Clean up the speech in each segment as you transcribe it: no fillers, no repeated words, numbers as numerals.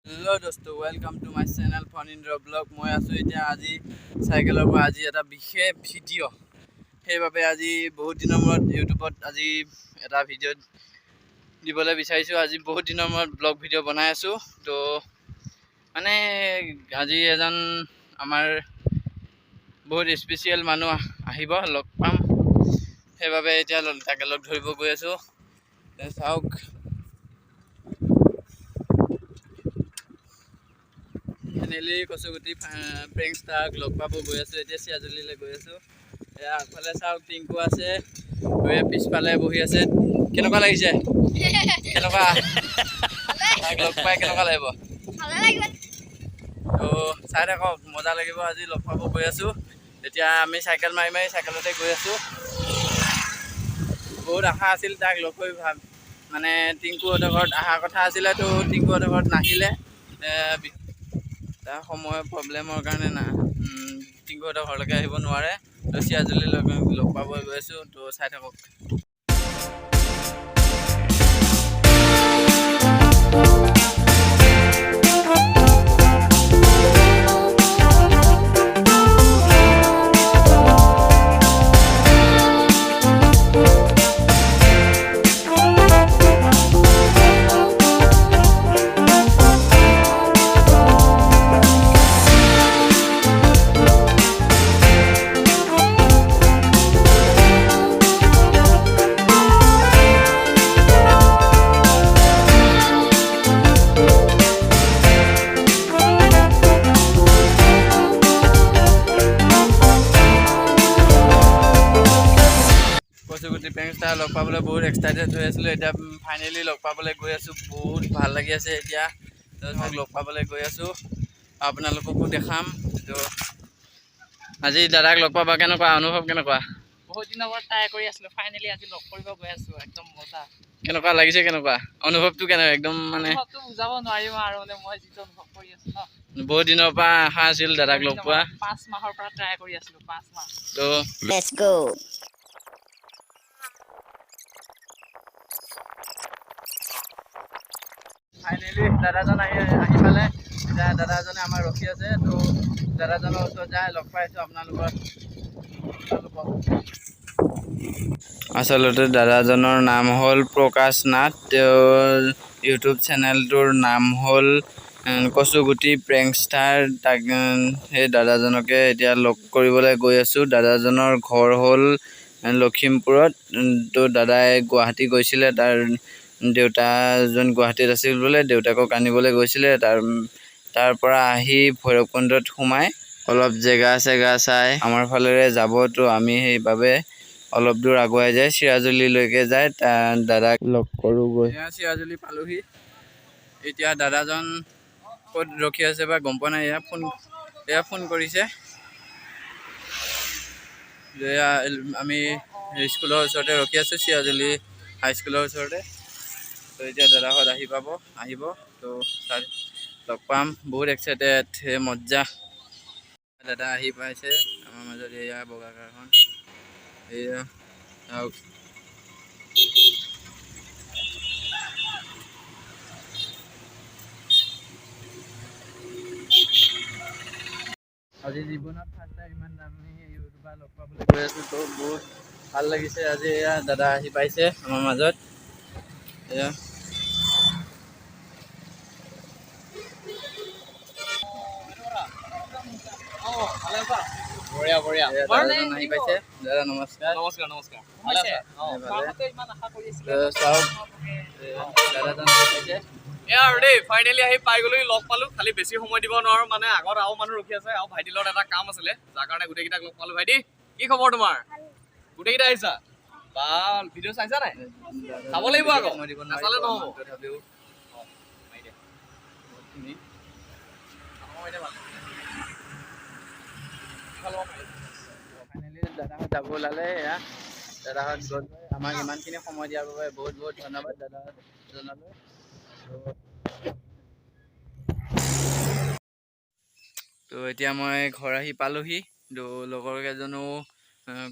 Hello dosto, welcome to my channel Phanindravlogs. মই আছো এতিয়া আজি সাইকেলৰ পৰা আজি এটা বিশেষ ভিডিঅ' সেইবাবে আজি বহুত দিনৰ মূৰত ইউটিউবত আজি এটা ভিডিঅ' দিবলৈ বিচাৰিছো। আজি বহুত দিনৰ মূৰত ব্লগ ভিডিঅ' বনাই আছো। তো মানে আজি এজন আমাৰ বহুত স্পেচিয়েল মানুহ আহিব, লগ পাম, সেইবাবে এতিয়া তাকে লগ ধৰিব গৈ আছো। চাওক চেনেলি কচুগুটি প্ৰেংক ষ্টাৰক লগ পাব গৈ আছো। এতিয়া চিয়াজুলিলৈ গৈ আছো। এয়া আগফালে চাওক টিংকু আছে, পিছফালে বহি আছে। কেনেকুৱা লাগিছে? কেনেকুৱা তাক লগ পাই কেনেকুৱা লাগিব? তো চাই থাকক, মজা লাগিব। আজি লগ পাব গৈ আছো। এতিয়া আমি চাইকেল মাৰি মাৰি চাইকেলতে গৈ আছো। বহুত আশা আছিল তাক লগ কৰি, মানে টিংকুহঁতৰ ঘৰত অহাৰ কথা আছিলে। তো টিংকুহঁতৰ ঘৰত নাহিলে, তাৰ সময়ৰ প্ৰব্লেমৰ কাৰণে টিংকুহঁতৰ ঘৰলৈকে আহিব নোৱাৰে। তো চিয়াজুলি লগ পাব গৈ আছো। তো চাই থাকক। কচুগুটি প্ৰেংক ষ্টাৰ লগ পাবলৈ বহুত এক্সাইটেড হৈ আছিলোঁ। এতিয়া ফাইনেলি লগ পাবলৈ গৈ আছোঁ। বহুত ভাল লাগি আছে। এতিয়া তাক লগ পাবলৈ গৈ আছোঁ, আপোনালোককো দেখাম। তো আজি দাদাক লগ পাবা, কেনেকুৱা অনুভৱ? কেনেকুৱা? বহুত দিনৰ পৰা ট্ৰাই কৰি আছিলোঁ, ফাইনেলি আজি লগ কৰিব গৈ আছোঁ। একদম মজা। কেনেকুৱা লাগিছে? কেনেকুৱা অনুভৱটো? কেনেকুৱা একদম মানে অনুভৱটো বুজাব নোৱাৰিম আৰু, মানে মই যিটো অনুভৱ কৰি আছোঁ ন। বহুত দিনৰ পৰা আশা আছিল দাদাক লগ পোৱা। 5 মাহৰ পৰা ট্ৰাই কৰি আছিলোঁ, 5 মাহ। তো Let's go. ফাইনেলি দাদাজন আহি পালে। এতিয়া দাদাজনে আমাৰ ৰখি আছে। তো দাদাজনৰ ওচৰত যাই লগ পাইছোঁ আপোনালোকৰ। আচলতে দাদাজনৰ নাম হ'ল প্ৰকাশ নাথ। তেওঁৰ ইউটিউব চেনেলটোৰ নাম হ'ল কচুগুটি প্ৰেংক ষ্টাৰ। তাক সেই দাদাজনকে এতিয়া লগ কৰিবলৈ গৈ আছোঁ। দাদাজনৰ ঘৰ হ'ল লখিমপুৰত। তো দাদাই গুৱাহাটী গৈছিলে, তাৰ দেউতাজন গুৱাহাটীত আছিল বোলে, দেউতাকক আনিবলৈ গৈছিলে। তাৰ পৰা আহি ভৈৰৱকুণ্ডত সোমাই অলপ জেগা চাই আমাৰ ফালেৰে যাব। তো আমি সেইবাবে অলপ দূৰ আগুৱাই যায় চিৰাজুলিলৈকে যায়, দাদাক লগ কৰোঁগৈ। চিৰাজুলি পালোহি। এতিয়া দাদাজন ক'ত ৰখি আছে বা গম পোৱা নাই। এয়া ফোন কৰিছে। আমি স্কুলৰ ওচৰতে ৰখি আছোঁ, চিৰাজুলি হাইস্কুলৰ ওচৰতে। তো এতিয়া দাদাহঁত আহিব। তো তাত লগ পাম। বহুত এক্সাইটেড, মজ্জা। দাদা আহি পাইছে আমাৰ মাজত। এয়া বগা কাৰখন, এয়া চাওক। আজি জীৱনত ফাৰ্ষ্ট টাইম ইমান দামী ইউটিউবাৰ লগ পাবলৈ গৈ আছোঁ। তো বহুত ভাল লাগিছে আজি। এয়া দাদা আহি পাইছে আমাৰ মাজত। এয়া বঢ়িয়া। দাদাজন আহি পাইছে। দাদা নমস্কাৰ। নমস্কাৰ। ইমান আশা কৰি আছিলোঁ। চাওক, দাদাজন আহি পাইছে। এয়া আৰু দেই, ফাইনেলি আহি পাই গ'লো, লগ পালোঁ। খালি বেছি সময় দিব নোৱাৰোঁ, মানে আগত আৰু মানুহ ৰখি আছে। আৰু ভাইটিৰ লগত এটা কাম আছিলে, যাৰ কাৰণে গোটেইকেইটাক লগ পালোঁ। ভাইটি, কি খবৰ তোমাৰ? গোটেইকেইটা আহিছা? বা, ভিডিঅ' চাইছা নাই? চাব লাগিব আকৌ, নাচালে নহ'ব। তথাপিও ফাইনেলি দাদাহঁত যাব ওলালে। এয়া দাদাহঁত গ'ল। আমাক ইমানখিনি সময় দিয়াৰ বাবে বহুত বহুত ধন্যবাদ দাদাজনলৈ। তো এতিয়া মই ঘৰ আহি পালোহি। তো লগৰ কেইজনো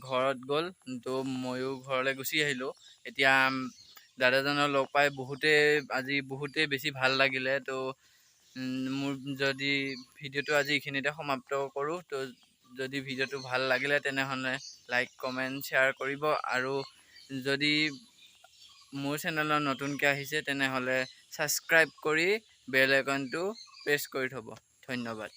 ঘৰত গ'ল। তো ময়ো ঘৰলৈ গুচি আহিলোঁ। এতিয়া দাদাজনক লগ পাই বহুতেই বেছি ভাল লাগিলে। তো মোৰ যদি ভিডিঅ'টো আজি এইখিনিতে সমাপ্ত কৰোঁ, তো যদি ভিডিঅ'টো ভাল লাগিলে তেনেহ'লে লাইক কমেণ্ট শ্বেয়াৰ কৰিব, আৰু যদি মোৰ চেনেলত নতুনকৈ আহিছে তেনেহ'লে ছাবস্ক্ৰাইব কৰি বেল আইকনটো প্ৰেছ কৰি থ'ব। ধন্যবাদ।